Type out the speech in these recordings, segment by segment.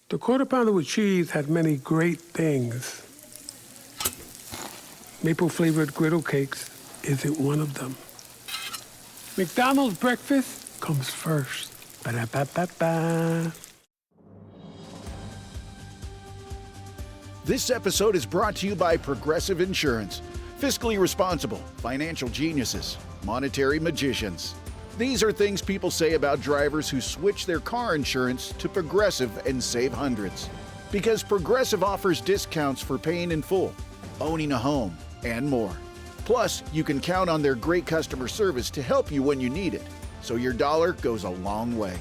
The Quarter Pounder with cheese had many great things. Maple-flavored griddle cakes isn't one of them. McDonald's breakfast comes first. Ba-da-ba-ba-ba. This episode is brought to you by Progressive Insurance. Fiscally responsible, financial geniuses, monetary magicians. These are things people say about drivers who switch their car insurance to Progressive and save hundreds. Because Progressive offers discounts for paying in full, owning a home, and more. Plus, you can count on their great customer service to help you when you need it, so your dollar goes a long way.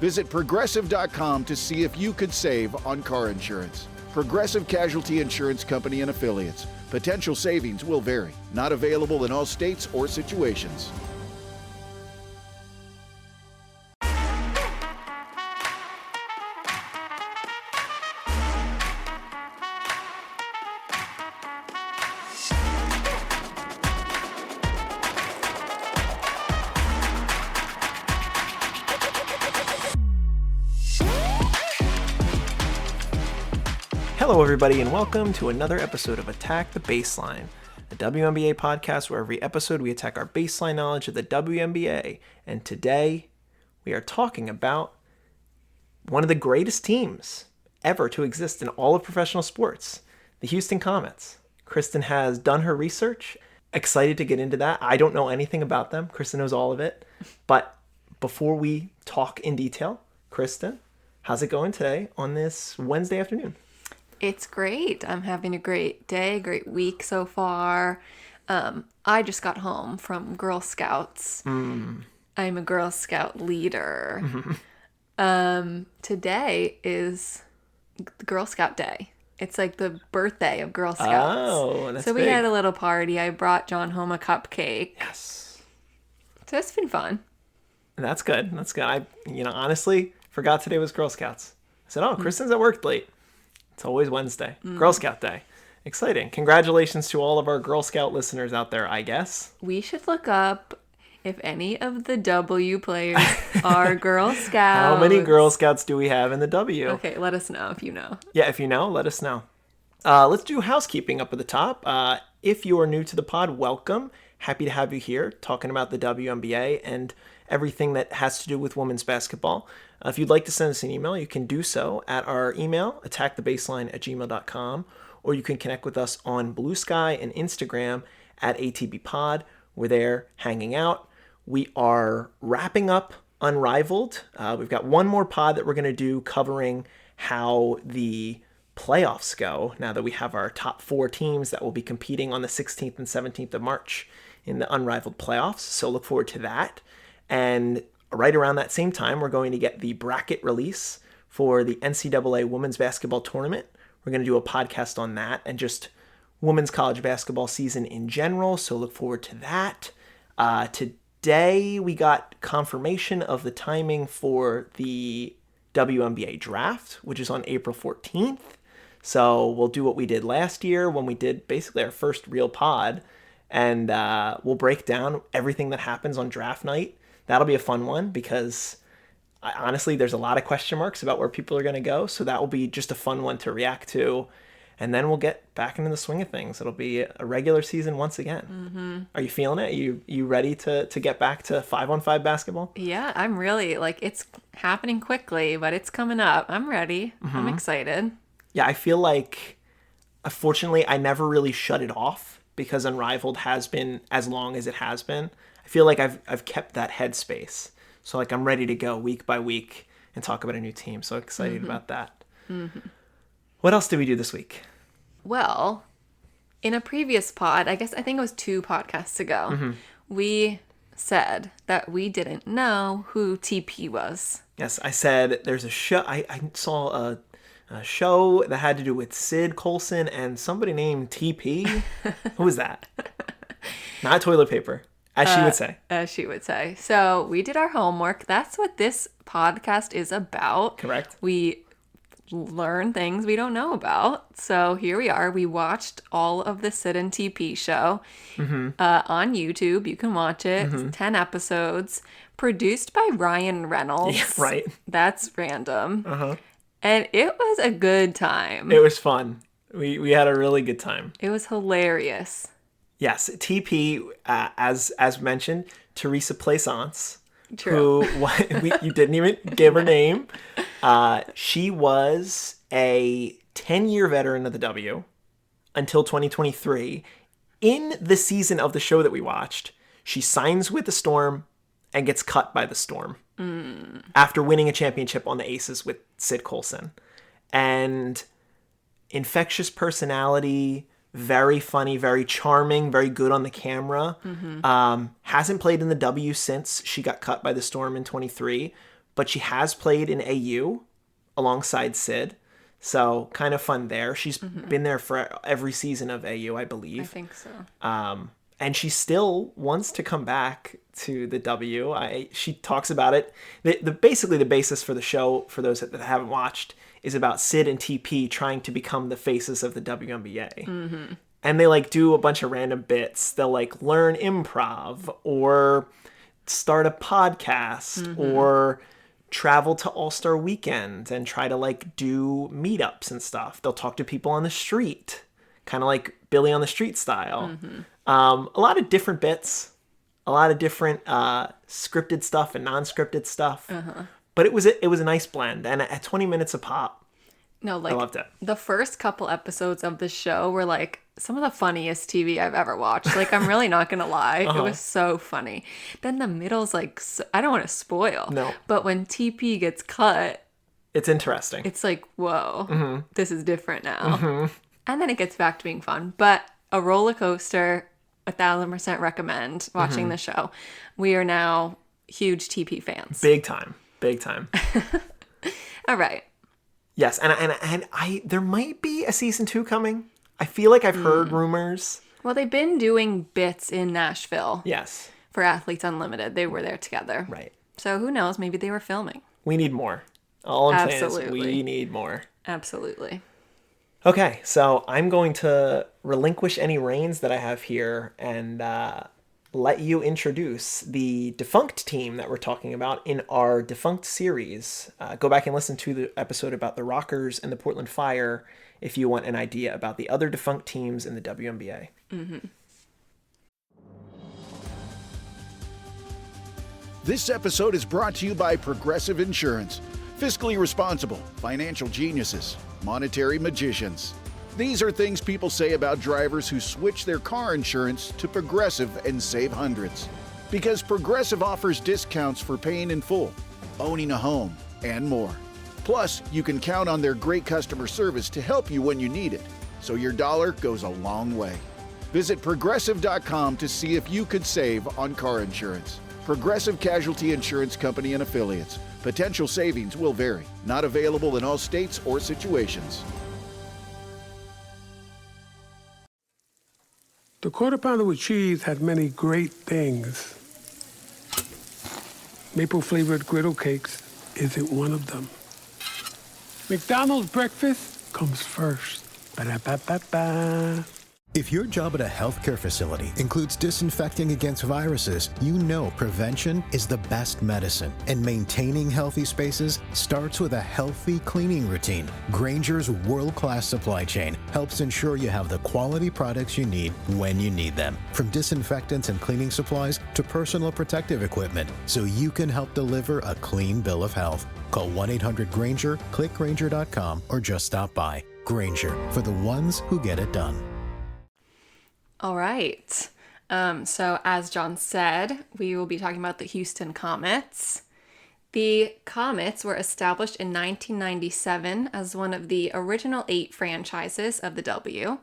Visit Progressive.com to see if you could save on car insurance. Progressive Casualty Insurance Company and Affiliates. Potential savings will vary. Not available in all states or situations. Hello, everybody, and welcome to another episode of Attack the Baseline, a WNBA podcast where every episode we attack our baseline knowledge of the WNBA. And today we are talking about one of the greatest teams ever to exist in all of professional sports, the Houston Comets. Kristen has done her research. Excited to get into that. I don't know anything about them. Kristen knows all of it. But before we talk in detail, Kristen, how's it going today on this Wednesday afternoon? It's great. I'm having a great day, great week so far. I just got home from Girl Scouts. I'm a Girl Scout leader. Today is Girl Scout Day. It's like the birthday of Girl Scouts. Oh, that's so we big. had a little party. I brought John home a cupcake. Yes. So it's been fun. That's good. That's good. I honestly forgot today was Girl Scouts. I said, oh, Kristen's at work late. It's always Wednesday. Girl Scout Day. Exciting. Congratulations to all of our Girl Scout listeners out there, I guess. We should look up if any of the W players are Girl Scouts. How many Girl Scouts do we have in the W? Okay, let us know if you know. Yeah, if you know, let us know. Let's do housekeeping up at the top. If you are new to the pod, welcome. Happy to have you here talking about the WNBA and everything that has to do with women's basketball. If you'd like to send us an email, you can do so at our email, attackthebaseline@gmail.com, or you can connect with us on Bluesky and Instagram at ATBPod. We're there hanging out. We are wrapping up Unrivaled. We've got one more pod that we're going to do covering how the playoffs go now that we have our top 4 teams that will be competing on the 16th and 17th of March in the Unrivaled playoffs. So look forward to that. And right around that same time, we're going to get the bracket release for the NCAA Women's Basketball Tournament. We're going to do a podcast on that and just women's college basketball season in general. So look forward to that. Today, we got confirmation of the timing for the WNBA draft, which is on April 14th. So we'll do what we did last year when we did basically our first real pod. And we'll break down everything that happens on draft night. That'll be a fun one because honestly, there's a lot of question marks about where people are going to go. So that will be just a fun one to react to. And then we'll get back into the swing of things. It'll be a regular season once again. Mm-hmm. Are you feeling it? You ready to get back to 5-on-5 basketball? Yeah, I'm really, it's happening quickly, but it's coming up. I'm ready. Mm-hmm. I'm excited. Yeah, I feel like, unfortunately, I never really shut it off because Unrivaled has been as long as it has been. I feel like I've kept that headspace. So I'm ready to go week by week and talk about a new team. So excited about that. Mm-hmm. What else did we do this week? Well, in a previous pod, I think it was 2 podcasts ago, we said that we didn't know who TP was. Yes, I said there's a show. I saw a show that had to do with Sid Colson and somebody named TP. Who was that? Not toilet paper. As she would say. As she would say. So we did our homework. That's what this podcast is about. Correct. We learn things we don't know about. So here we are. We watched all of the Sid and TP show on YouTube. You can watch it. It's 10 episodes. Produced by Ryan Reynolds. Yeah, right. That's random. And it was a good time. It was fun. We had a really good time. It was hilarious. Yes, TP, as mentioned, Teresa Plaisance, True. who you didn't even give her name. She was a 10-year veteran of the W until 2023. In the season of the show that we watched, she signs with the Storm and gets cut by the Storm after winning a championship on the Aces with Sid Colson. And infectious personality, very funny, very charming, very good on the camera. Hasn't played in the W since she got cut by the Storm in 23, but she has played in AU alongside Sid. So kind of fun there. She's been there for every season of AU, I believe. I think so. And she still wants to come back to the W. She talks about it. Basically, the basis for the show, for those that haven't watched, is about Sid and TP trying to become the faces of the WNBA. And they do a bunch of random bits. They'll learn improv or start a podcast or travel to All-Star Weekend and try to do meetups and stuff. They'll talk to people on the street, kind of like Billy on the Street style. A lot of different bits, a lot of different scripted stuff and non-scripted stuff. But it was a nice blend, and at 20 minutes a pop, No, I loved it. The first couple episodes of the show were some of the funniest TV I've ever watched. I'm really not gonna lie, it was so funny. Then the middle's I don't want to spoil. No. But when TP gets cut, It's interesting. it's whoa, this is different now. And then it gets back to being fun, but a roller coaster. 1,000% recommend watching the show. We are now huge TP fans. Big time. Big time. All right. Yes, and I there might be a season 2 coming. I feel like I've heard rumors. Well, they've been doing bits in Nashville. Yes. For Athletes Unlimited. They were there together. Right. So who knows? Maybe they were filming. We need more. All I'm saying is Absolutely. we need more. Absolutely. Okay, so I'm going to relinquish any reins that I have here and let you introduce the Defunct team that we're talking about in our Defunct series. Go back and listen to the episode about the Rockers and the Portland Fire if you want an idea about the other Defunct teams in the WNBA. This episode is brought to you by Progressive Insurance. Fiscally responsible, financial geniuses, monetary magicians. These are things people say about drivers who switch their car insurance to Progressive and save hundreds. Because Progressive offers discounts for paying in full, owning a home, and more. Plus, you can count on their great customer service to help you when you need it, so your dollar goes a long way. Visit Progressive.com to see if you could save on car insurance. Progressive Casualty Insurance Company and Affiliates. Potential savings will vary. Not available in all states or situations. The Quarter Pounder with Cheese had many great things. Maple-flavored griddle cakes isn't one of them. McDonald's breakfast comes first. Ba-da-ba-ba-ba. If your job at a healthcare facility includes disinfecting against viruses, you know prevention is the best medicine. And maintaining healthy spaces starts with a healthy cleaning routine. Grainger's world-class supply chain helps ensure you have the quality products you need when you need them. From disinfectants and cleaning supplies to personal protective equipment, so you can help deliver a clean bill of health. Call 1-800-GRAINGER, click Grainger.com, or just stop by. Grainger, for the ones who get it done. All right. So as John said, we will be talking about the Houston Comets. The Comets were established in 1997 as one of the original 8 franchises of the W,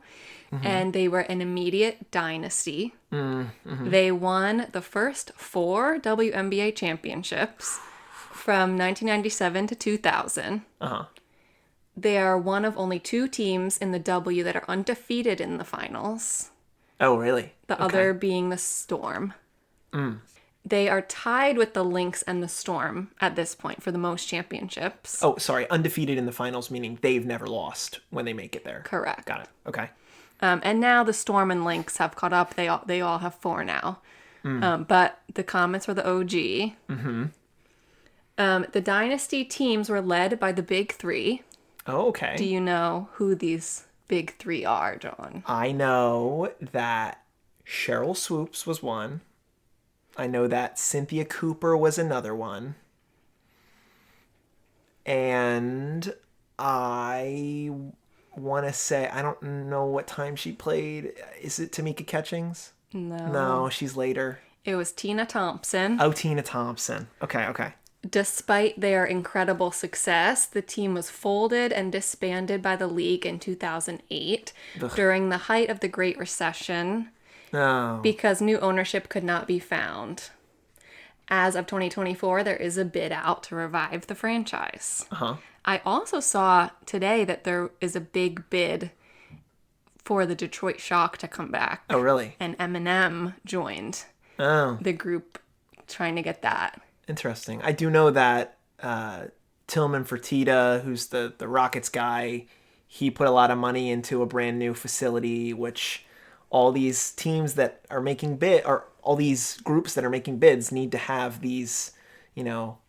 and they were an immediate dynasty. They won the first 4 WNBA championships from 1997 to 2000. They are one of only 2 teams in the W that are undefeated in the finals. Oh, really? The other being the Storm. They are tied with the Lynx and the Storm at this point for the most championships. Oh, sorry. Undefeated in the finals, meaning they've never lost when they make it there. Correct. Got it. Okay. And now the Storm and Lynx have caught up. They all have 4 now. But the Comets were the OG. The Dynasty teams were led by the Big 3, Oh, okay. Do you know who these big three are, John? I know that Cheryl Swoops was one. I know that Cynthia Cooper was another one. And I want to say, I don't know what time she played. Is it Tamika Catchings? No, she's later. It was Tina Thompson. Oh, Tina Thompson. Okay. Despite their incredible success, the team was folded and disbanded by the league in 2008 during the height of the Great Recession because new ownership could not be found. As of 2024, there is a bid out to revive the franchise. I also saw today that there is a big bid for the Detroit Shock to come back. Oh, really? And Eminem joined the group trying to get that. Interesting. I do know that Tillman Fertitta, who's the Rockets guy, he put a lot of money into a brand new facility, which all these teams that are making or all these groups that are making bids need to have these,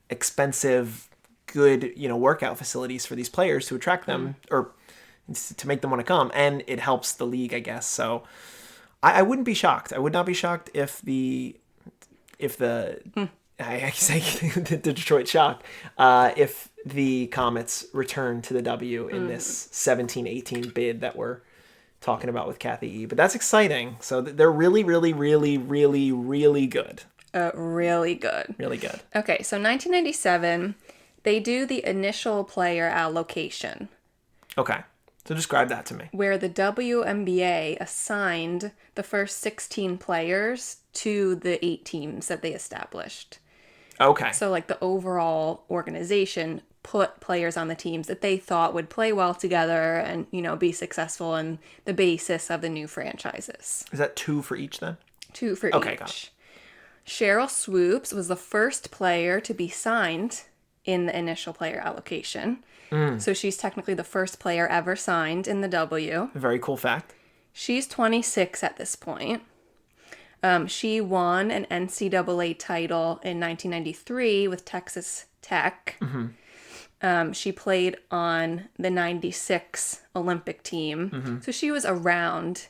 expensive, good, workout facilities for these players to attract them or to make them want to come. And it helps the league, I guess. So I wouldn't be shocked. I would not be shocked if the I say the Detroit Shock, if the Comets return to the W in this 17-18 bid that we're talking about with Kathy E. But that's exciting. So they're really, really, really, really, really good. Really good. Really good. Okay, so 1997, they do the initial player allocation. Okay, so describe that to me. Where the WNBA assigned the first 16 players to the 8 teams that they established. Okay. So like the overall organization put players on the teams that they thought would play well together and, be successful in the basis of the new franchises. Is that 2 for each then? 2 for Okay, each. got it. Cheryl Swoops was the first player to be signed in the initial player allocation. So she's technically the first player ever signed in the W. Very cool fact. She's 26 at this point. She won an NCAA title in 1993 with Texas Tech. She played on the 96 Olympic team. So she was around.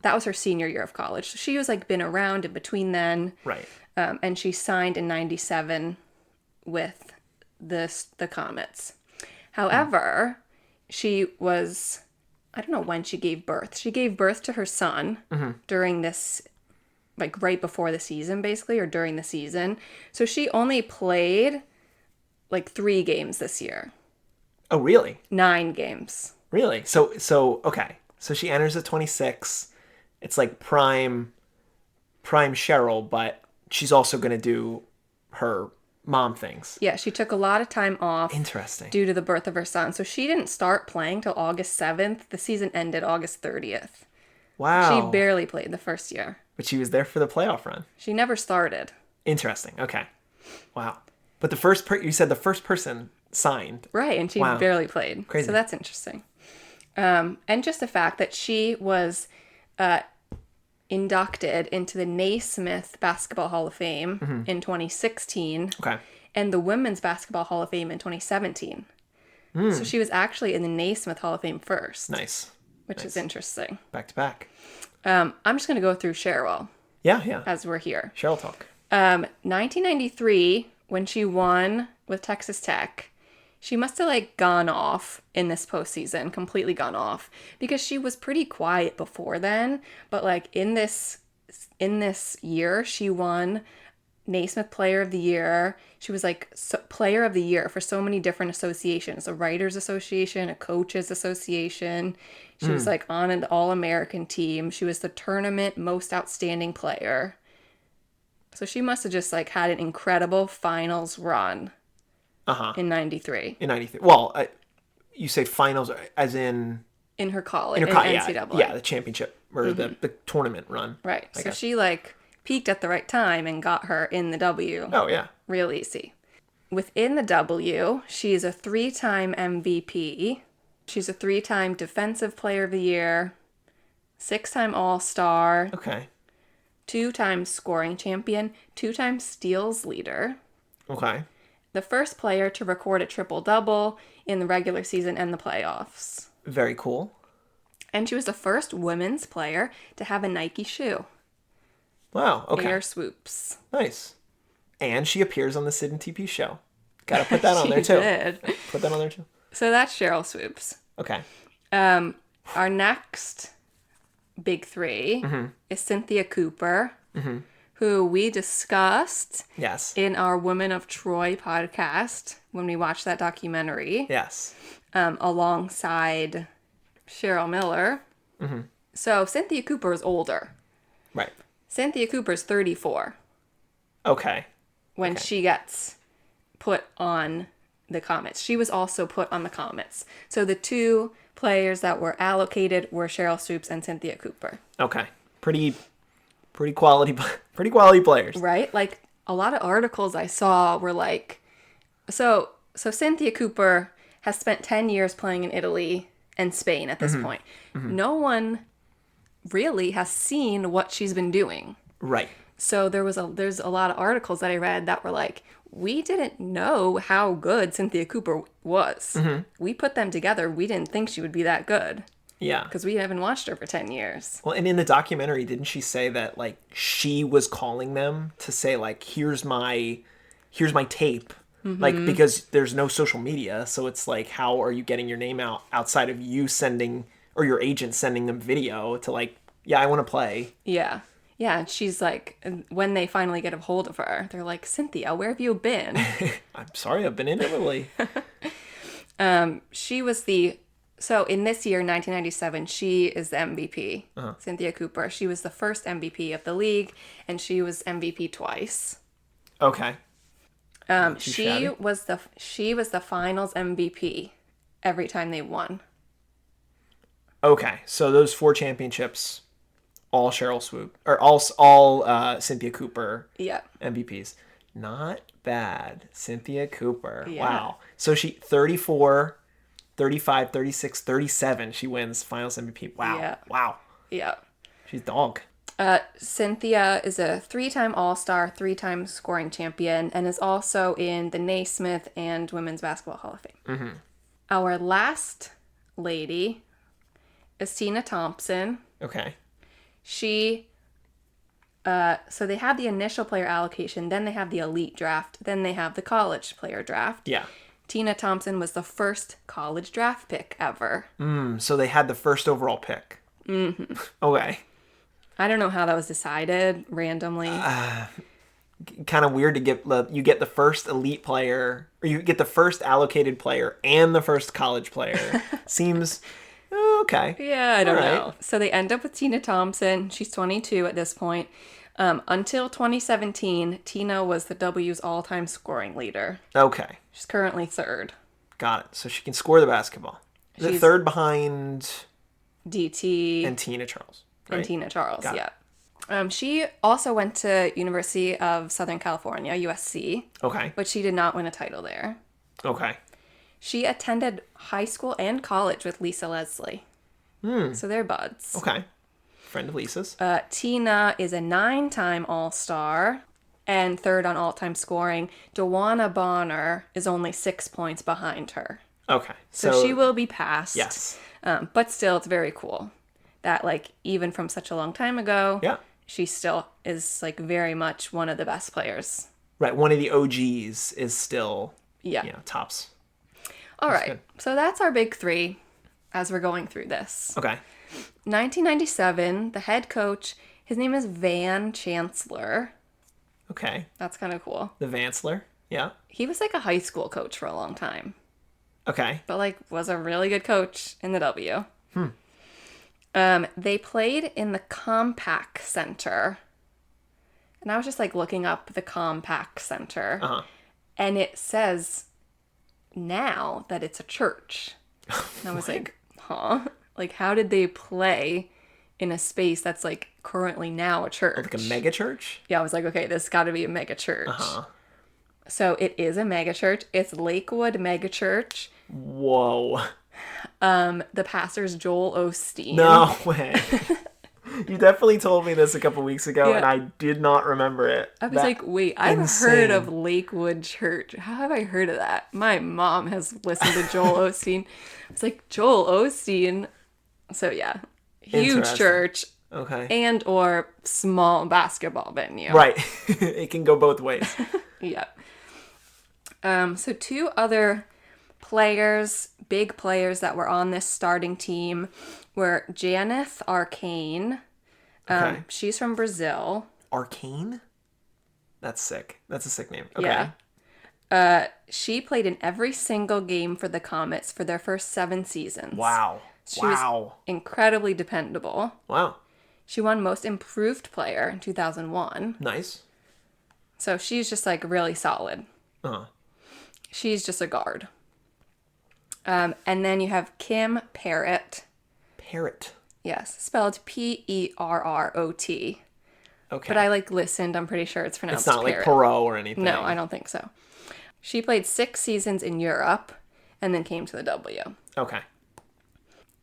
That was her senior year of college. So she was been around in between then. Right. And she signed in 97 with the Comets. However, she was, I don't know when she gave birth. She gave birth to her son during this, right before the season, basically, or during the season. So she only played 3 games this year. Oh, really? 9 games. Really? So okay. So she enters at 26. It's prime Cheryl, but she's also going to do her mom things. Yeah, she took a lot of time off. Interesting. Due to the birth of her son. So she didn't start playing till August 7th. The season ended August 30th. Wow. She barely played the first year. But she was there for the playoff run. She never started. Interesting. Okay. Wow. But you said the first person signed. Right, and she barely played. Crazy. So that's interesting. And just the fact that she was inducted into the Naismith Basketball Hall of Fame in 2016. Okay. And the Women's Basketball Hall of Fame in 2017. So she was actually in the Naismith Hall of Fame first. Nice. Which is interesting. Back to back. I'm just going to go through Cheryl. Yeah. As we're here. Cheryl talk. 1993, when she won with Texas Tech, she must have gone off in this postseason, completely gone off, because she was pretty quiet before then. But in this year, she won Naismith Player of the Year. She was Player of the Year for so many different associations: a Writers Association, a Coaches Association. She was on an All-American team. She was the tournament most outstanding player. So she must have just had an incredible finals run. In 93. In 93. Well, you say finals as in her college, NCAA. Yeah, the championship or the tournament run. Right. So she peaked at the right time and got her in the W. Oh, yeah. Real easy. Within the W, she is a 3-time MVP. She's a 3-time Defensive Player of the Year, 6-time All-Star. Okay. 2-time scoring champion, 2-time steals leader. Okay. the first player to record a triple-double in the regular season and the playoffs. Very cool. And she was the first women's player to have a Nike shoe. Wow, okay. Air swoops. Nice. And she appears on the Sid and TP show. Gotta put that on there, too. Did. Put that on there, too. So that's Cheryl Swoops. Okay. Our next big three is Cynthia Cooper, who we discussed Yes. in our Women of Troy podcast when we watched that documentary, Yes. alongside Cheryl Miller. So Cynthia Cooper is older. Right. Cynthia Cooper's 34 Okay. when she gets put on the Comets. She was also put on the Comets. So the two players that were allocated were Cheryl Swoops and Cynthia Cooper. Okay. Pretty quality players. Right? Like, a lot of articles I saw were like, so Cynthia Cooper has spent 10 years playing in Italy and Spain at this point. No one really has seen what she's been doing. Right. So there's a lot of articles that I read that were like, we didn't know how good Cynthia Cooper was. We put them together. We didn't think she would be that good Yeah. because we haven't watched her for 10 years. Well, and in the documentary, didn't she say that, like, she was calling them to say, like, here's my tape? Like, because there's no social media, so it's like, how are you getting your name out outside of you sending, or your agent sending them video to, like, yeah, I want to play. Yeah. Yeah, and she's like, when they finally get a hold of her, they're like, Cynthia, where have you been? I'm sorry, I've been in Italy. So in this year, 1997, she is the MVP, Cynthia Cooper. She was the first MVP of the league, and she was MVP twice. Okay. She was the finals MVP every time they won. Okay, so those 4 championships, all Cheryl Swoop, or all Cynthia Cooper Yeah. MVPs. Not bad. Cynthia Cooper. Yeah. Wow. So she 34, 35, 36, 37, she wins finals MVP. Wow. Yeah. Wow. Yeah. She's dog. Cynthia is a 3-time All-Star, 3-time scoring champion, and is also in the Naismith and Women's Basketball Hall of Fame. Our last lady is Tina Thompson. Okay. She, so they have the initial player allocation, then they have the elite draft, then they have the college player draft. Yeah. Tina Thompson was the first college draft pick ever. So they had the first overall pick. Okay. I don't know how that was decided randomly. Kind of weird to get the first elite player, or you get the first allocated player and the first college player. Seems okay. Yeah, I don't All right. know. So they end up with Tina Thompson. She's 22 at this point. Until 2017, Tina was the W's all-time scoring leader. Okay. She's currently third. Got it. So she can score the basketball. Is it She's- third behind DT and Tina Charles? and Right? Tina Charles, Got it. yeah. She also went to University of Southern California, USC, Okay. but she did not win a title there. Okay. She attended high school and college with Lisa Leslie. So they're buds. Okay. Friend of Lisa's. Tina is a 9-time All-Star and third on all-time scoring. Dewana Bonner is only 6 points behind her. Okay. So she will be passed. Yes. But still, it's very cool that, like, even from such a long time ago, Yeah. she still is, like, very much one of the best players. Right. One of the OGs is still, Yeah. tops. All right. good. So that's our big 3 as we're going through this. Okay. 1997, the head coach, his name is Van Chancellor. Okay. That's kind of cool. The Vansler. Yeah. He was like a high school coach for a long time, Okay. but like was a really good coach in the W. They played in the Compact Center. And I was just like looking up the Compact Center. Uh-huh. And it says now that it's a church. And I was like, huh? Like, how did they play in a space that's like currently now a church? Like a mega church? Yeah, I was like, okay, this got to be a mega church. Uh-huh. So it is a mega church. It's Lakewood Mega Church. Whoa. The pastor's Joel Osteen. No way. You definitely told me this a couple weeks ago, Yeah. and I did not remember it. I was like, wait, I've heard of Lakewood Church. How have I heard of that? My mom has listened to Joel Osteen. I was like, Joel Osteen. So yeah, huge Interesting. church Okay. and or small basketball venue. Right. It can go both ways. Yeah. So two other players, big players that were on this starting team were Janeth Arcane. Okay. She's from Brazil. Arcane? That's sick. That's a sick name. Okay. Yeah. She played in every single game for the Comets for their first 7 seasons. Wow. She was incredibly dependable. Wow. She won Most Improved Player in 2001. Nice. So she's just like really solid. Uh-huh. She's just a guard. And then you have Kim Parrott. Parrot. Yes, spelled Perrot. Okay. But I listened. I'm pretty sure it's pronounced It's not like Parrot. Perot or anything. No, I don't think so. She played 6 seasons in Europe and then came to the W. Okay.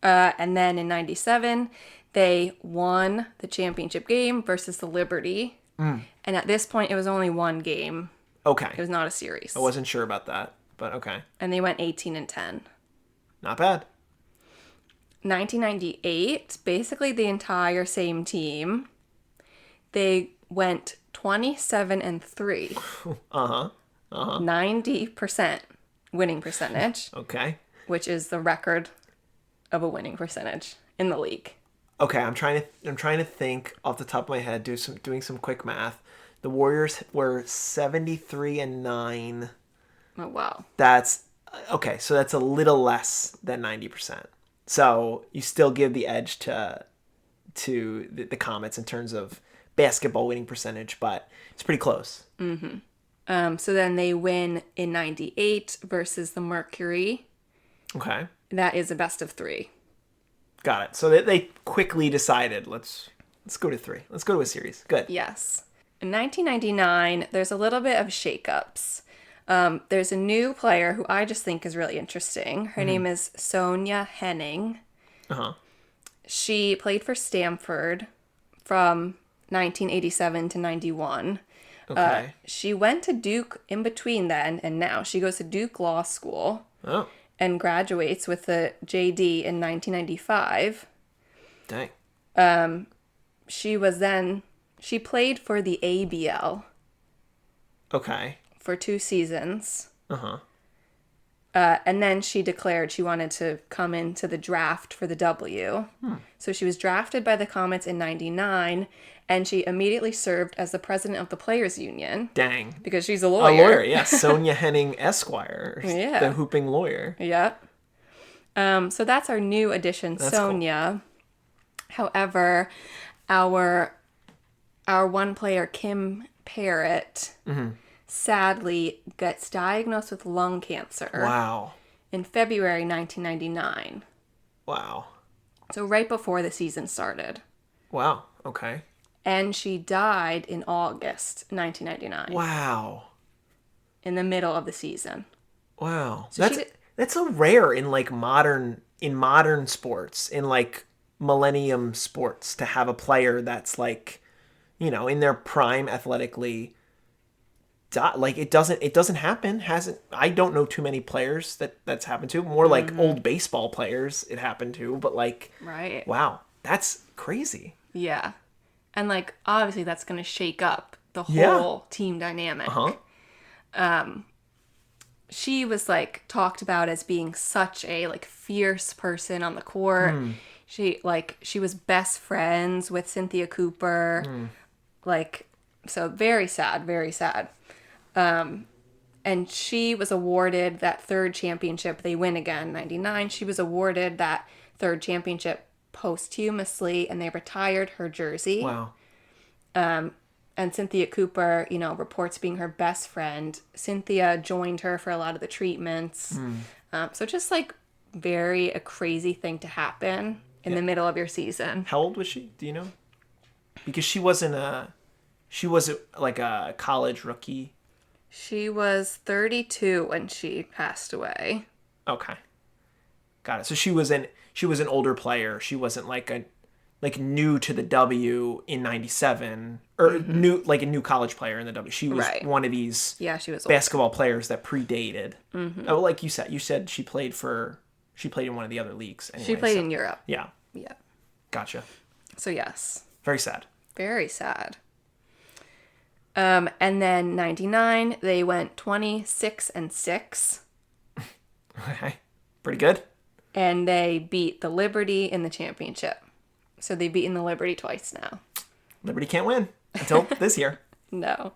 And then in 97, they won the championship game versus the Liberty. And at this point, it was only 1 game. Okay. It was not a series. I wasn't sure about that, but okay. And they went 18-10. Not bad. 1998, basically the entire same team. They went 27-3. Uh-huh. 90% winning percentage, Okay. which is the record of a winning percentage in the league. Okay, I'm trying to think off the top of my head, doing some quick math. The Warriors were 73-9. Oh wow. That's okay, so that's a little less than 90%. So you still give the edge to the Comets in terms of basketball winning percentage, but it's pretty close. So then they win in 98 versus the Mercury. Okay. That is a best of 3. Got it. So they quickly decided, let's go to 3. Let's go to a series. Good. Yes. In 1999, there's a little bit of shakeups. There's a new player who I just think is really interesting. Her name is Sonia Henning. Uh-huh. She played for Stanford from 1987 to 91. Okay. She went to Duke in between then and now. She goes to Duke Law School Oh, and graduates with a JD in 1995. dang. She played for the ABL Okay. for 2 seasons. Uh-huh. And then she declared she wanted to come into the draft for the W. So she was drafted by the Comets in 99, and she immediately served as the president of the Players Union Dang. because she's a A lawyer. lawyer, yes. Sonia Henning Esquire. Yeah. The hooping lawyer. Yep. So that's our new addition, That's Sonia. However, our one player, Kim Parrott, sadly gets diagnosed with lung cancer Wow. in February 1999. Wow. So right before the season started. Wow. Okay. And she died in August 1999, Wow. in the middle of the season. Wow. So she That's so rare in modern sports, in millennium sports, to have a player that's in their prime athletically. It doesn't happen. I don't know too many players that's happened to. More like old baseball players it happened to, but Right. wow, that's crazy. Yeah. And obviously that's going to shake up the Yeah. whole team dynamic. Uh-huh. She was talked about as being such a fierce person on the court. She was best friends with Cynthia Cooper. So very sad, very sad. And she was awarded that 3rd championship. They win again, 99. She was awarded that 3rd championship posthumously, and they retired her jersey. Wow. And Cynthia Cooper, reports being her best friend. Cynthia joined her for a lot of the treatments. So just very a crazy thing to happen in the middle of your season. How old was she? Do you know? Because she wasn't a college rookie. She was 32 when she passed away. Okay. Got it. So she was an older player. She wasn't like new to the W in 97 or new, like a new college player in the W. She was Right. one of these She was older. basketball players that predated. Oh, like you said she played in one of the other leagues. Anyway, She played in Europe. Yeah. Yeah. Gotcha. So yes, Very sad. very sad. And then 99, they went 26-6, Okay. Pretty good. and they beat the Liberty in the championship. So they've beaten the Liberty twice now. Liberty can't win until this year. No.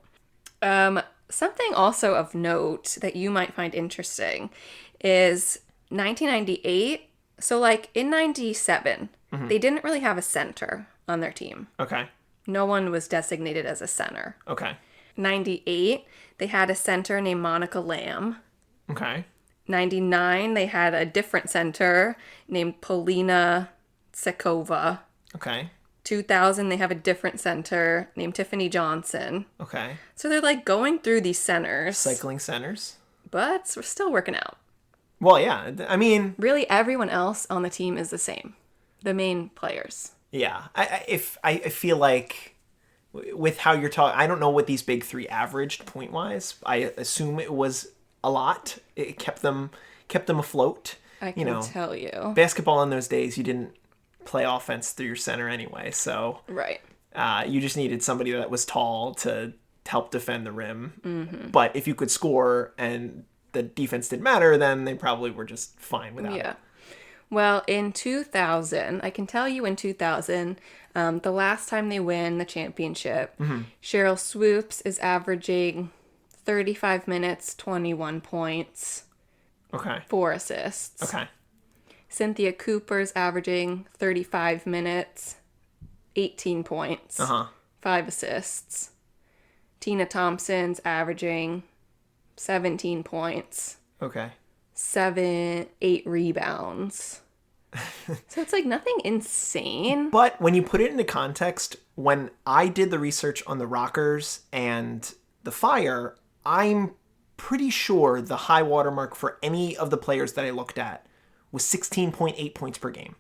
Something also of note that you might find interesting is 1998. So like in 97, they didn't really have a center on their team. Okay. No one was designated as a center. Okay. 98, they had a center named Monica Lamb. Okay. 99, they had a different center named Polina Sekova. Okay. 2000, they have a different center named Tiffany Johnson. Okay. So they're like going through these centers, Cycling centers. but we're still working out. Well, yeah. I mean, Really, everyone else on the team is the same. The main players. yeah. I feel like with how you're talking, I don't know what these big three averaged point wise. I assume it was a lot. It kept them afloat. I can tell you. Basketball in those days, you didn't play offense through your center anyway, so Right. you just needed somebody that was tall to help defend the rim. But if you could score and the defense didn't matter, then they probably were just fine without Yeah. it. Well, in 2000, I can tell you in 2000, the last time they win the championship, Cheryl Swoops is averaging 35 minutes, 21 points, Okay. 4 assists. Okay. Cynthia Cooper's averaging 35 minutes, 18 points, 5 assists. Tina Thompson's averaging 17 points, Okay. 8 rebounds. So it's like nothing insane. But when you put it into context, when I did the research on the Rockers and the Fire, I'm pretty sure the high watermark for any of the players that I looked at was 16.8 points per game.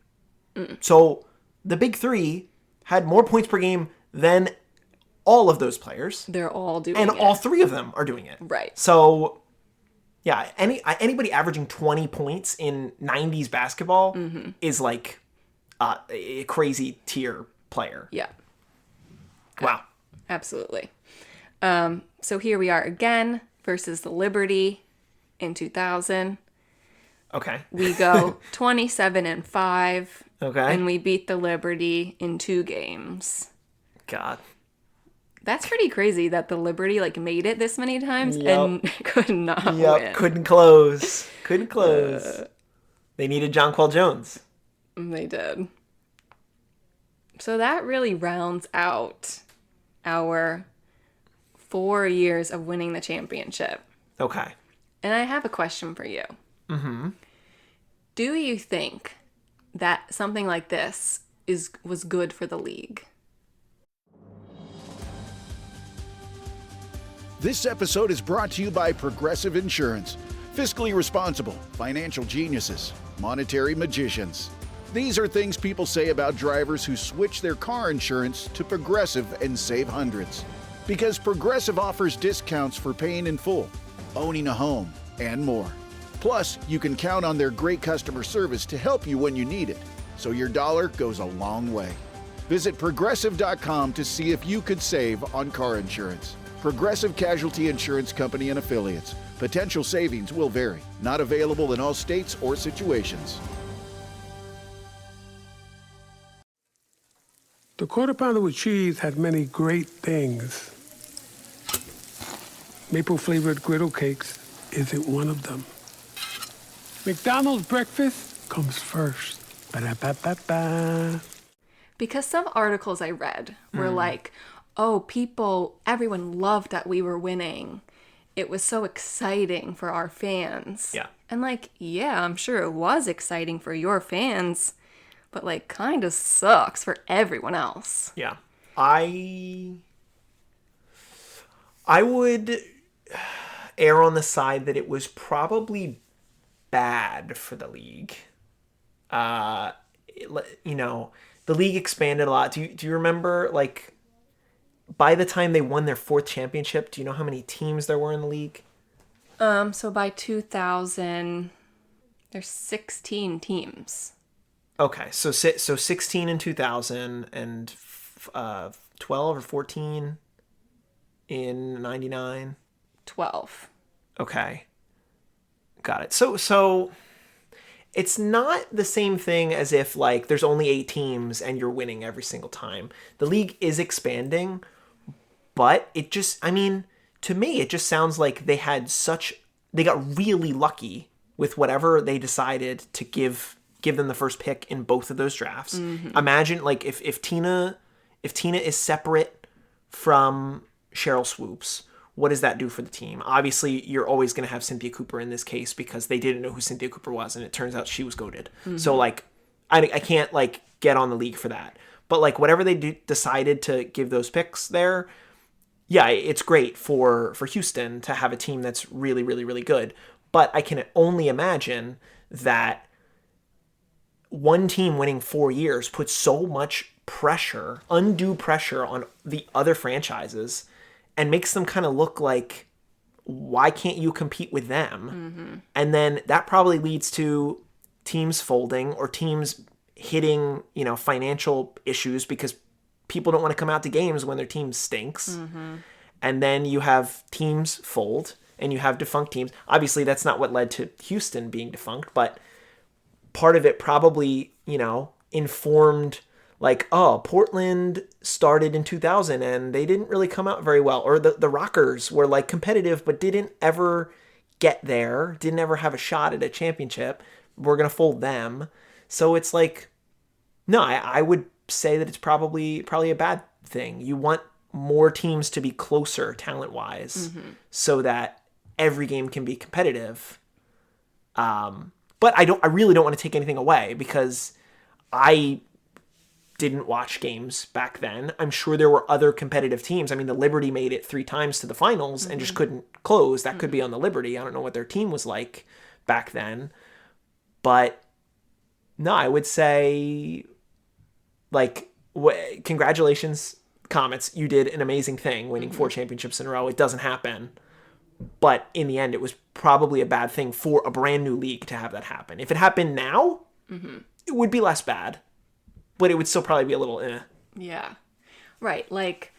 So the big three had more points per game than all of those players. They're all doing And it. all three of them are doing it. Right. So, yeah, anybody averaging 20 points in 90s basketball is like a crazy tier player. Yeah, Wow. absolutely. So here we are again versus the Liberty in 2000. Okay. We go 27-5. Okay. And we beat the Liberty in 2 games. God. That's pretty crazy that the Liberty like made it this many times and could not win. Yep. Couldn't close. Couldn't close. They needed Jonquel Jones. They did. So that really rounds out our 4 years of winning the championship. Okay. And I have a question for you. Do you think that something like this was good for the league? This episode is brought to you by Progressive Insurance. Fiscally responsible, financial geniuses, monetary magicians. These are things people say about drivers who switch their car insurance to Progressive and save hundreds. Because Progressive offers discounts for paying in full, owning a home, and more. Plus, you can count on their great customer service to help you when you need it, so your dollar goes a long way. Visit Progressive.com to see if you could save on car insurance. Progressive Casualty Insurance Company and Affiliates. Potential savings will vary. Not available in all states or situations. The Quarter Pounder with Cheese had many great things. Maple-flavored griddle cakes isn't one of them. McDonald's breakfast comes first. Ba-da-ba-ba-ba. Because some articles I read were like, oh, everyone loved that we were winning. It was so exciting for our fans. Yeah. And like, yeah, I'm sure it was exciting for your fans, but like kind of sucks for everyone else. Yeah. I would err on the side that it was probably bad for the league. The the league expanded a lot. Do you remember, like, by the time they won their 4th championship, do you know how many teams there were in the league? So by 2000, there's 16 teams. Okay, so 16 in 2000 and 12 or 14 in 99. 12. Okay, got it. So it's not the same thing as if, like, there's only 8 teams and you're winning every single time. The league is expanding, but it just, I mean, to me, it just sounds like they got really lucky with whatever they decided to give them the first pick in both of those drafts. Mm-hmm. Imagine, like, if Tina is separate from Cheryl Swoops, what does that do for the team? Obviously, you're always going to have Cynthia Cooper in this case because they didn't know who Cynthia Cooper was, and it turns out she was goated. Mm-hmm. So, like, I can't, like, get on the league for that. But, like, whatever they decided to give those picks there, yeah, it's great for Houston to have a team that's really, really, really good. But I can only imagine that one team winning 4 years puts so much pressure, undue pressure on the other franchises and makes them kind of look like, why can't you compete with them? Mm-hmm. And then that probably leads to teams folding or teams hitting, financial issues because people don't want to come out to games when their team stinks. Mm-hmm. And then you have teams fold and you have defunct teams. Obviously, that's not what led to Houston being defunct, but part of it probably, informed, like, oh, Portland started in 2000 and they didn't really come out very well. Or the Rockers were, like, competitive but didn't ever get there, didn't ever have a shot at a championship. We're going to fold them. So it's like, no, I would say that it's probably a bad thing. You want more teams to be closer talent-wise, mm-hmm. so that every game can be competitive. But I really don't want to take anything away because I didn't watch games back then. I'm sure there were other competitive teams. I mean, the Liberty made it 3 times to the finals, mm-hmm. and just couldn't close. That mm-hmm. could be on the Liberty. I don't know what their team was like back then. But no, I would say, like, congratulations, Comets. You did an amazing thing winning mm-hmm. 4 championships in a row. It doesn't happen. But in the end, it was probably a bad thing for a brand new league to have that happen. If it happened now, mm-hmm. it would be less bad. But it would still probably be a little eh. Yeah. Right. Like,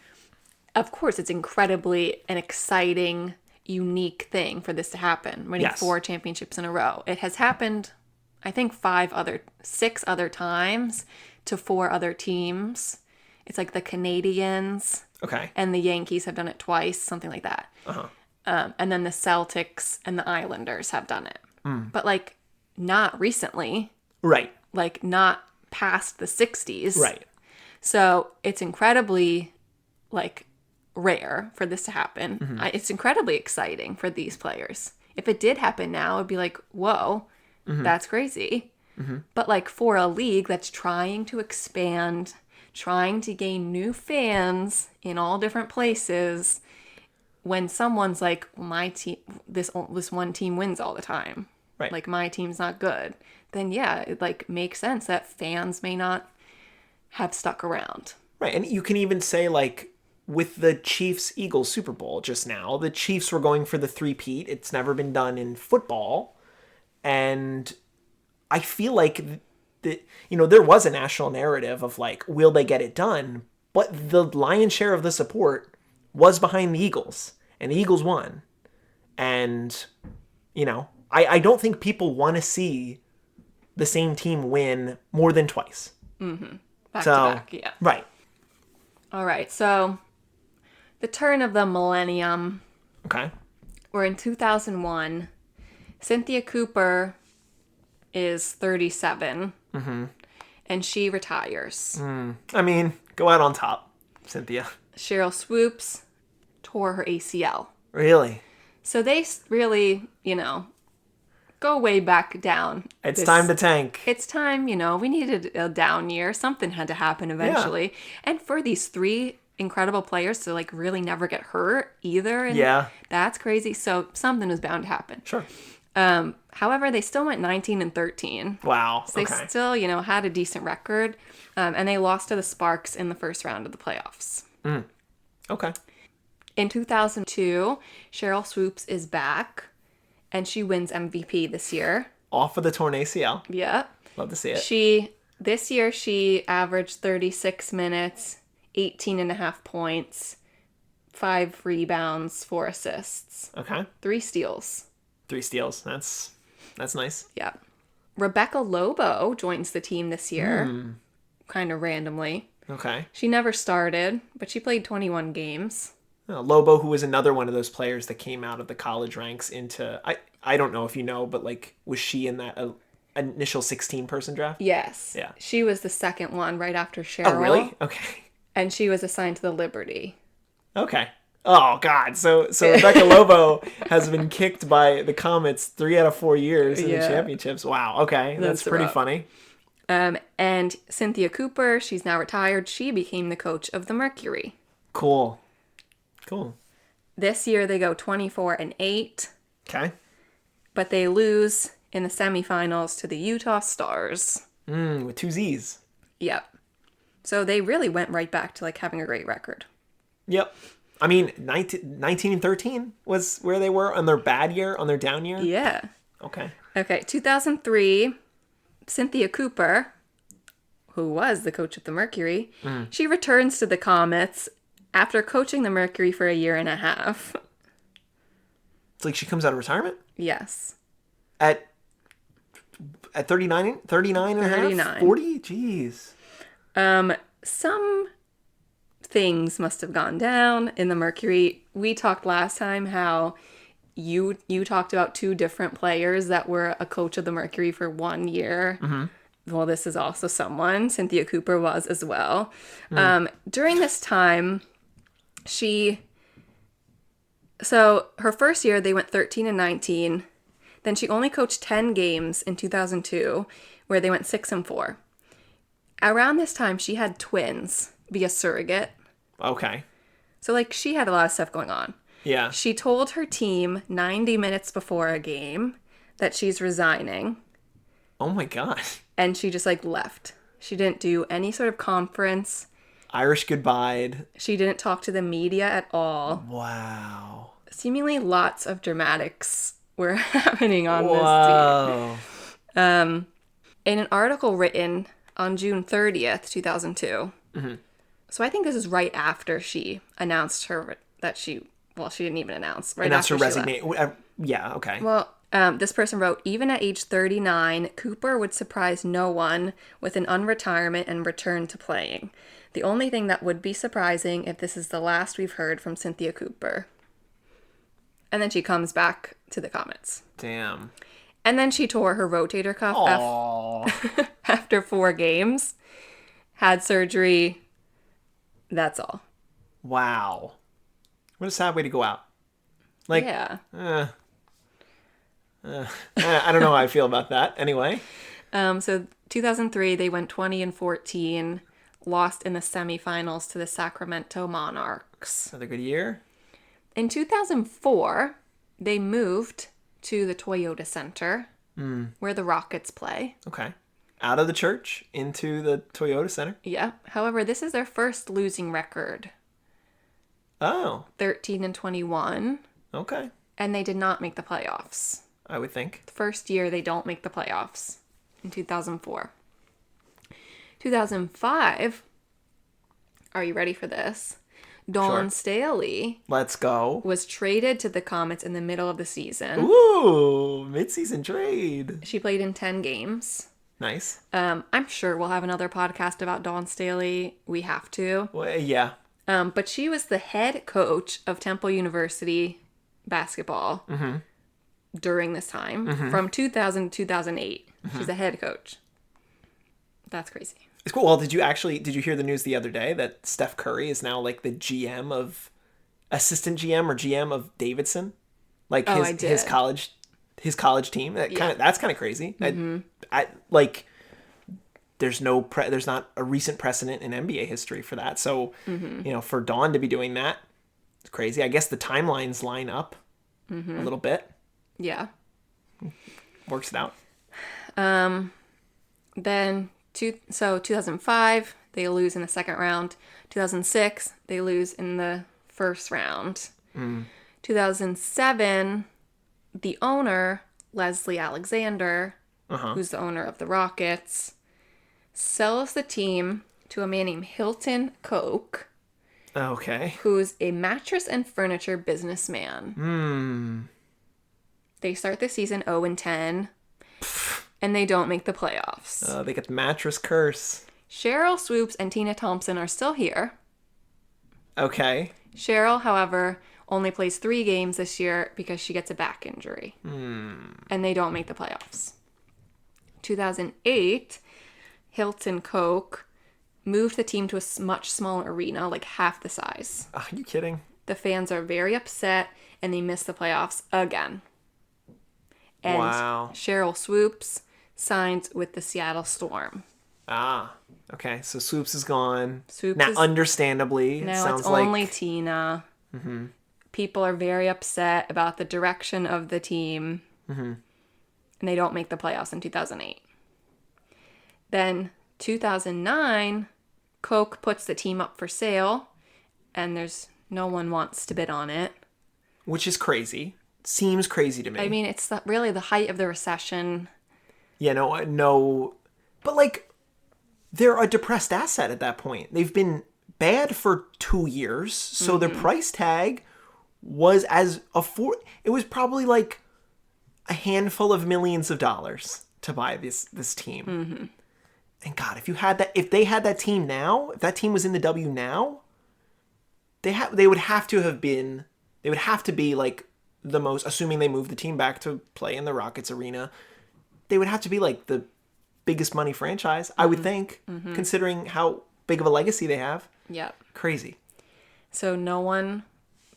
of course, it's incredibly an exciting, unique thing for this to happen. Winning yes. 4 championships in a row. It has happened, I think, 6 other times to 4 other teams. It's like the Canadians. Okay. And the Yankees have done it twice, something like that. Uh-huh. And then the Celtics and the Islanders have done it. Mm. But, like, not recently. Right. Like, not past the 60s. Right. So it's incredibly, like, rare for this to happen. Mm-hmm. It's incredibly exciting for these players. If it did happen now, it'd be like, whoa, mm-hmm. that's crazy. Mm-hmm. But, like, for a league that's trying to expand, trying to gain new fans in all different places, when someone's like, well, my team, this one team wins all the time, right? Like, my team's not good, then yeah, it, like, makes sense that fans may not have stuck around. Right, and you can even say, like, with the Chiefs-Eagles Super Bowl just now, the Chiefs were going for the three-peat. It's never been done in football, and I feel like there was a national narrative of, like, will they get it done? But the lion's share of the support was behind the Eagles, and the Eagles won. And, I don't think people want to see the same team win more than twice. Mm-hmm. Back to back, yeah. Right. All right, so the turn of the millennium. Okay. We're in 2001. Cynthia Cooper is 37. Mm-hmm. And she retires. I mean, go out on top, Cynthia. Cheryl Swoops tore her ACL. Really? So they really, go way back down. It's time to tank. It's time, we needed a down year. Something had to happen eventually. Yeah. And for these 3 incredible players to, like, really never get hurt either. And yeah. That's crazy. So something was bound to happen. Sure. However, they still went 19-13. Wow. So they Okay. still, had a decent record. And they lost to the Sparks in the first round of the playoffs. Okay. In 2002, Cheryl Swoops is back. And she wins MVP this year. Off of the torn ACL. Yeah. Love to see it. This year, she averaged 36 minutes, 18 and a half points, 5 rebounds, 4 assists, Okay. 3 steals. 3 steals. That's nice. Yeah. Rebecca Lobo joins the team this year, kind of randomly. Okay. She never started, but she played 21 games. Lobo, who was another one of those players that came out of the college ranks into, I don't know if you know, but like, was she in that initial 16-person draft? Yes. Yeah. She was the second one right after Cheryl. Oh, really? Okay. And she was assigned to the Liberty. Okay. Oh, God. So Rebecca Lobo has been kicked by the Comets 3 out of 4 years in the Yeah. championships. Wow. Okay. That's pretty rough. funny. And Cynthia Cooper, she's now retired. She became the coach of the Mercury. Cool. This year they go 24-8, Okay. but they lose in the semifinals to the Utah Stars. With 2 Z's. Yep. So they really went right back to like having a great record. Yep. I mean, 19-13 was where they were on their bad year, on their down year. Yeah. Okay. Okay, 2003, Cynthia Cooper, who was the coach of the Mercury, she returns to the Comets after coaching the Mercury for a year and a half. It's like she comes out of retirement Yes. at 39 and a half? 39. 40? Jeez. Some things must have gone down in the Mercury. We talked last time how you talked about 2 different players that were a coach of the Mercury for 1 year. Well, this is also someone. Cynthia Cooper was as well. During this time, so her first year they went 13-19. Then she only coached 10 games in 2002, where they went 6-4. Around this time, she had twins via surrogate. Okay. So, like, she had a lot of stuff going on. Yeah. She told her team 90 minutes before a game that she's resigning, Oh my God. and she just, like, left. She didn't do any sort of conference. Irish goodbye. She didn't talk to the media at all. Wow. Seemingly lots of dramatics were happening on Whoa. this team. In an article written on June 30th, 2002. So I think this is right after she announced that she didn't even announce. Right And that's her after she left. resignation. Yeah, okay. Well, this person wrote, even at age 39, Cooper would surprise no one with an unretirement and return to playing. The only thing that would be surprising if this is the last we've heard from Cynthia Cooper. And then she comes back to the Comets. Damn. And then she tore her rotator cuff Aww. after 4 games. Had surgery. That's all. Wow. What a sad way to go out. Like, Yeah. I don't know how I feel about that. Anyway. So 2003, they went 20-14, lost in the semifinals to the Sacramento Monarchs. Another good year. In 2004, they moved to the Toyota Center, where the Rockets play. Okay. Out of the church into the Toyota Center. Yeah. However, this is their first losing record, Oh. 13-21, Okay. and they did not make the playoffs. I would think. The first year they don't make the playoffs in 2004. 2005, are you ready for this? Dawn Sure. Staley Let's go. was traded to the Comets in the middle of the season. Ooh, mid-season trade. She played in 10 games. Nice. I'm sure we'll have another podcast about Dawn Staley. We have to. Well, yeah. But she was the head coach of Temple University basketball during this time, from 2000 to 2008. She's the head coach. That's crazy. It's cool. Well, did you hear the news the other day that Steph Curry is now like the assistant GM or GM of Davidson? Like I did. his college team. That's kind of crazy. I like there's not a recent precedent in NBA history for that. So, for Dawn to be doing that, it's crazy. I guess the timelines line up a little bit. Yeah. Works it out. Then 2005 they lose in the second round. 2006 they lose in the first round. 2007 the owner Leslie Alexander, who's the owner of the Rockets, sells the team to a man named Hilton Koch, Okay. who's a mattress and furniture businessman. They start the season 0-10, and they don't make the playoffs. They get the mattress curse. Cheryl Swoops and Tina Thompson are still here. Okay. Cheryl, however, only plays 3 games this year because she gets a back injury. And they don't make the playoffs. 2008, Hilton Koch moved the team to a much smaller arena, like half the size. Are you kidding? The fans are very upset, and they miss the playoffs again. And Wow. Cheryl Swoops signs with the Seattle Storm. Okay. So Swoops is gone. Swoops now, is- understandably, it Now sounds it's like only Tina. People are very upset about the direction of the team. And they don't make the playoffs in 2008. Then 2009, Koch puts the team up for sale, and there's no one wants to bid on it. which is crazy. Seems crazy to me. I mean, it's really the height of the recession. Yeah, no, but like, they're a depressed asset at that point. They've been bad for 2 years, so their price tag was it was probably like a handful of millions of dollars to buy this team. And God, if they had that team now, if that team was in the W now, they would have to be like the most, assuming they move the team back to play in the Rockets arena, they would have to be like the biggest money franchise, I would think, considering how big of a legacy they have. Yep. Crazy. So no one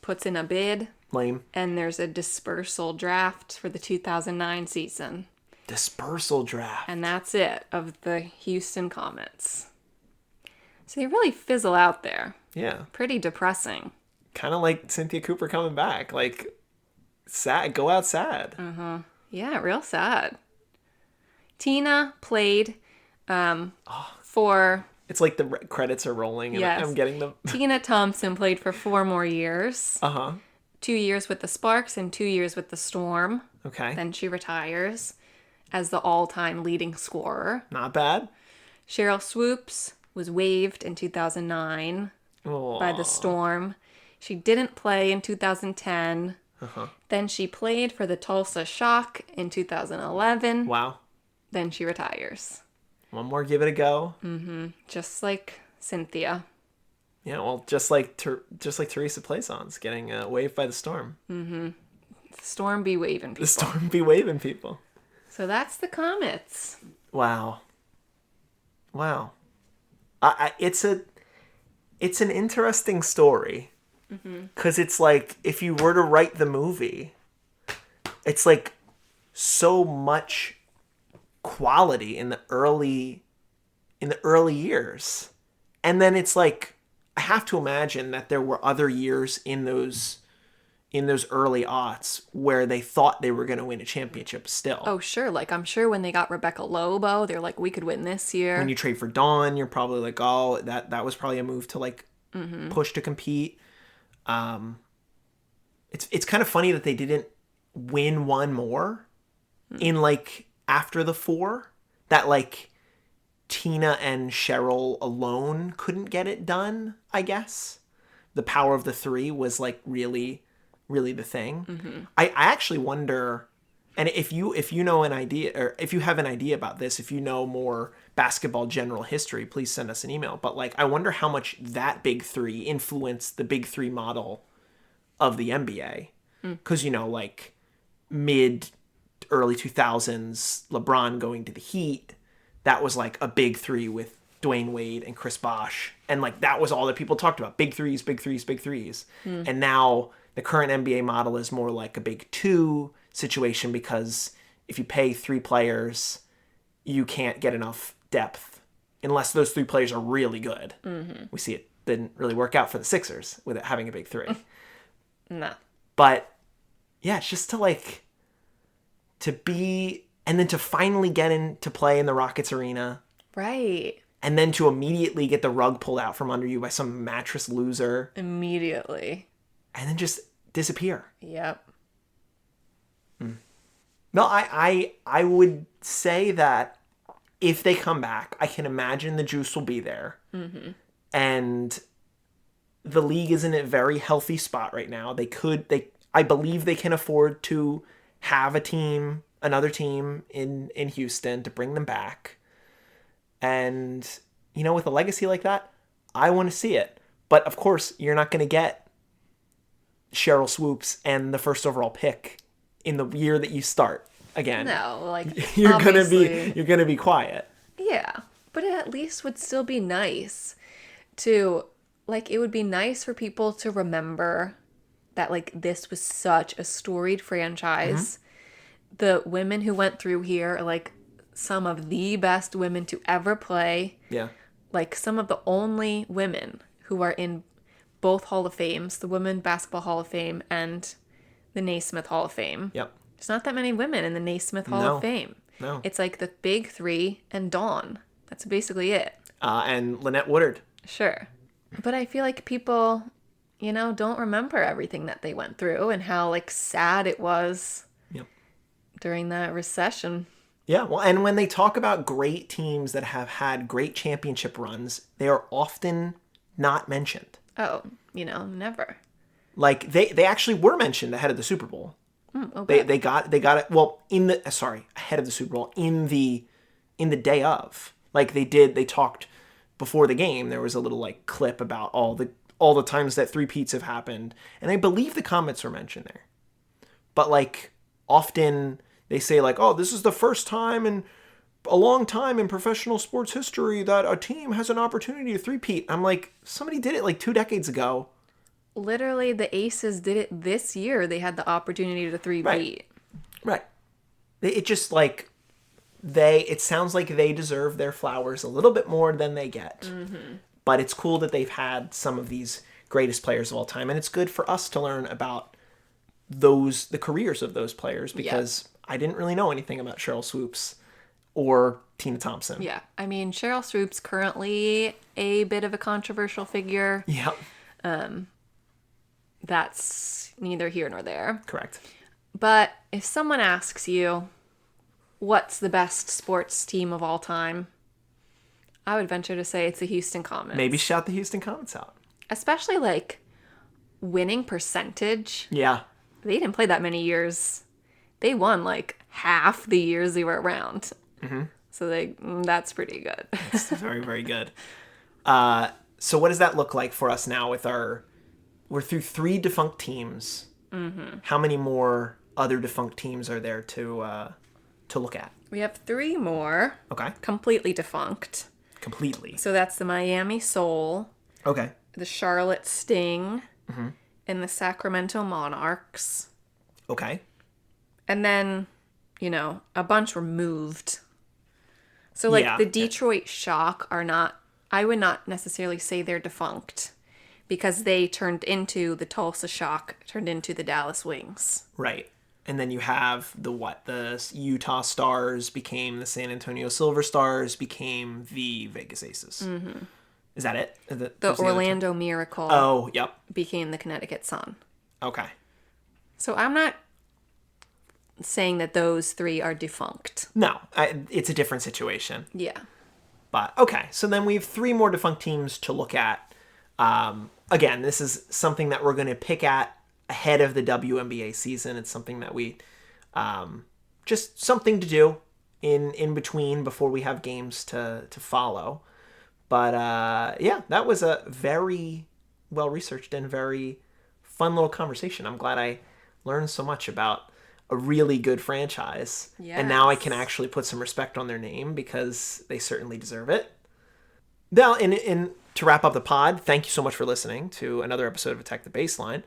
puts in a bid, Lame. and there's a dispersal draft for the 2009 season. Dispersal draft. And that's it of the Houston Comets. So they really fizzle out there. Yeah. Pretty depressing. Kind of like Cynthia Cooper coming back. Like, sad. Go out sad. Yeah, real sad. Tina played for... It's like the credits are rolling and Yes. I'm getting them. Tina Thompson played for 4 more years. 2 years with the Sparks and 2 years with the Storm. Okay. Then she retires as the all-time leading scorer. Not bad. Cheryl Swoops was waived in 2009 by the Storm. She didn't play in 2010. Then she played for the Tulsa Shock in 2011. Wow. Then she retires. One more, give it a go. Just like Cynthia. Yeah, well, just like Teresa Plaisance getting waved by the Storm. The Storm be waving people. The Storm be waving people. So that's the Comets. Wow. It's an interesting story because it's like if you were to write the movie, it's like so much quality in the early years, and then it's like I have to imagine that there were other years in those early aughts where they thought they were going to win a championship still. Oh, sure. Like, I'm sure when they got Rebecca Lobo, they're like, we could win this year. When you trade for Dawn, you're probably like, oh, that was probably a move to like push to compete. It's kind of funny that they didn't win one more in like after the 4, that like Tina and Cheryl alone couldn't get it done, I guess. The power of the 3 was like really the thing. I actually wonder, and if you know an idea, or if you have an idea about this, if you know more basketball general history, please send us an email. But like, I wonder how much that big 3 influenced the big 3 model of the NBA. Because, like mid early 2000s, LeBron going to the Heat, that was like a big 3 with Dwayne Wade and Chris Bosh. And like, that was all that people talked about. Big threes. And now the current NBA model is more like a big 2 situation, because if you pay 3 players, you can't get enough depth unless those 3 players are really good. We see it didn't really work out for the Sixers with it having a big 3. No. But yeah, it's just to like to be, and then to finally get into play in the Rockets arena, Right. and then to immediately get the rug pulled out from under you by some mattress loser, Immediately. and then just disappear. Yep. No, I would say that if they come back, I can imagine the juice will be there. Mm-hmm. And the league is in a very healthy spot right now. I believe they can afford to have another team in Houston to bring them back. And, with a legacy like that, I want to see it. But of course, you're not going to get Cheryl Swoops and the first overall pick in the year that you start again. No, like you're obviously, gonna be quiet. Yeah, but it at least would still be nice to, like, it would be nice for people to remember that, like, this was such a storied franchise. Mm-hmm. The women who went through here are, like, some of the best women to ever play. Yeah. Like, some of the only women who are in both Hall of Fames, the Women Basketball Hall of Fame and the Naismith Hall of Fame. Yep. There's not that many women in the Naismith Hall of Fame. No. It's like the big three and Dawn. That's basically it. And Lynette Woodard. Sure. But I feel like people, don't remember everything that they went through and how, like, sad it was during that recession. Yeah, well, and when they talk about great teams that have had great championship runs, they are often not mentioned. Oh, never. Like, they actually were mentioned ahead of the Super Bowl. Okay. They got it. Well, ahead of the Super Bowl in the day of. Like they talked before the game. There was a little like clip about all the times that three-peats have happened, and I believe the Comets were mentioned there. But like often they say like, oh, this is the first time in a long time in professional sports history that a team has an opportunity to three-peat. I'm like, somebody did it like 2 decades ago. Literally, the Aces did it this year. They had the opportunity to three-peat. Right. It just like it sounds like they deserve their flowers a little bit more than they get. Mm-hmm. But it's cool that they've had some of these greatest players of all time, and it's good for us to learn about the careers of those players, because I didn't really know anything about Cheryl Swoops or Tina Thompson. Yeah. I mean, Cheryl Swoops currently a bit of a controversial figure. Yeah. That's neither here nor there. Correct. But if someone asks you, what's the best sports team of all time? I would venture to say it's the Houston Comets. Maybe shout the Houston Comets out. Especially, like, winning percentage. Yeah. They didn't play that many years. They won, like, half the years they were around. Mm-hmm. So that's pretty good. It's very, very good. So what does that look like for us now with we're through 3 defunct teams. Mm-hmm. How many more other defunct teams are there to look at? We have 3 more. Okay. Completely defunct. Completely. So that's the Miami Soul. Okay. The Charlotte Sting. Mm-hmm. And the Sacramento Monarchs. Okay. And then, a bunch were moved. So, like, the Detroit Shock are not, I would not necessarily say they're defunct, because they turned into the Tulsa Shock, turned into the Dallas Wings. Right. And then you have the Utah Stars became the San Antonio Silver Stars, became the Vegas Aces. Mm-hmm. Is that it? The Orlando Miracle. Oh, yep. Became the Connecticut Sun. Okay. So I'm not saying that those 3 are defunct. No, it's a different situation. Yeah. But, okay. So then we have 3 more defunct teams to look at. Again, this is something that we're going to pick at ahead of the WNBA season. It's something that we, just something to do in between before we have games to follow. But, that was a very well-researched and very fun little conversation. I'm glad I learned so much about a really good franchise. Yes. And now I can actually put some respect on their name, because they certainly deserve it. Now, to wrap up the pod, thank you so much for listening to another episode of Attack the Baseline.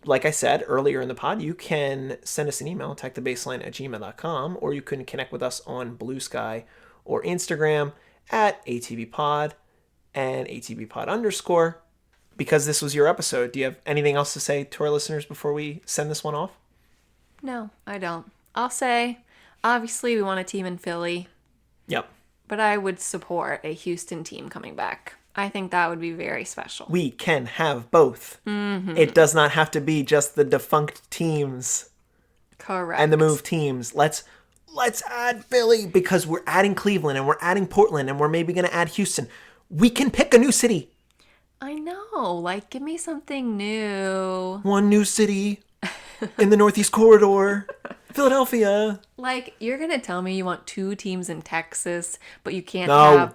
Like I said earlier in the pod, you can send us an email, attackthebaseline@gmail.com, or you can connect with us on Bluesky or Instagram at ATBPod and ATBPod_. Because this was your episode, do you have anything else to say to our listeners before we send this one off? No, I don't. I'll say, obviously, we want a team in Philly, Yep. but I would support a Houston team coming back. I think that would be very special. We can have both. Mm-hmm. It does not have to be just the defunct teams Correct. and the move teams. Let's add Philly because we're adding Cleveland and we're adding Portland and we're maybe going to add Houston. We can pick a new city. I know. Like, give me something new. One new city in the Northeast Corridor. Philadelphia. Like, you're gonna tell me you want two teams in Texas, but you can't No.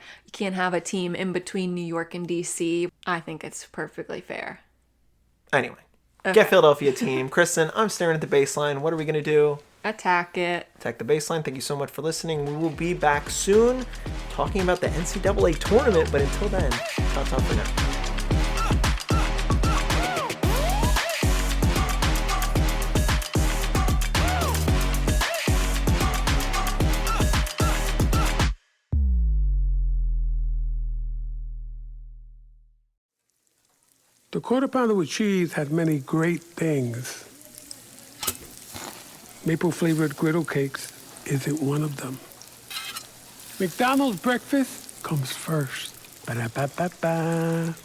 have a team in between New York and DC. I think it's perfectly fair. Anyway, Okay. get Philadelphia team. Kristen, I'm staring at the baseline. What are we going to do? Attack it. Attack the baseline. Thank you so much for listening. We will be back soon talking about the NCAA tournament, but until then, that's all for now. The Quarter Pounder with cheese had many great things. Maple-flavored griddle cakes isn't one of them. McDonald's breakfast comes first. Ba-da-ba-ba-ba.